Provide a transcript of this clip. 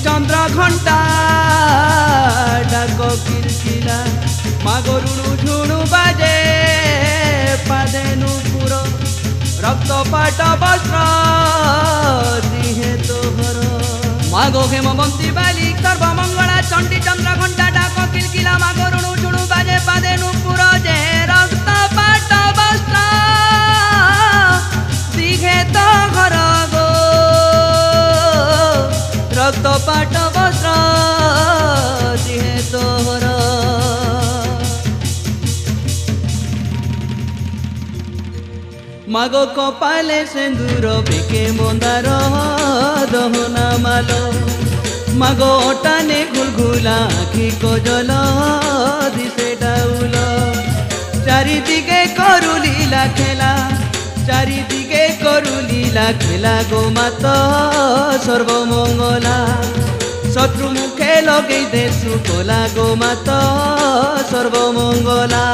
চন্দ্র ঘণ্টা ডাক কিলকিলা মাগো রুণু ঝুণু বাজে পাদে নুপুর রক্ত পাট বস্ত্র দিহে তোহর মাগো হেমবন্তী বালিক সর্বমঙ্গলা চণ্ডী চন্দ্র ঘণ্টা ডাক কিলকিলা মাগো রুণু ঝুণু বাজে পাদে নুপুর যে রক্ত পাট বস্ত্র দিহে তোহর গো রক্ত পাট বস্ত্র দিহে তোহর মাগো কপালে সিন্দুর বেকে মন্দার দহনা মালো মাগো ওটানে গুলগুলা আখি কজল দিশে ডাউল চারিদিকে করু লীলা খেলা চারিদিকে করু লীলা খেলা গো মাত সর্বমঙ্গলা শত্রু মুখে লগেই দে সুকলা গো মাত সর্বমঙ্গলা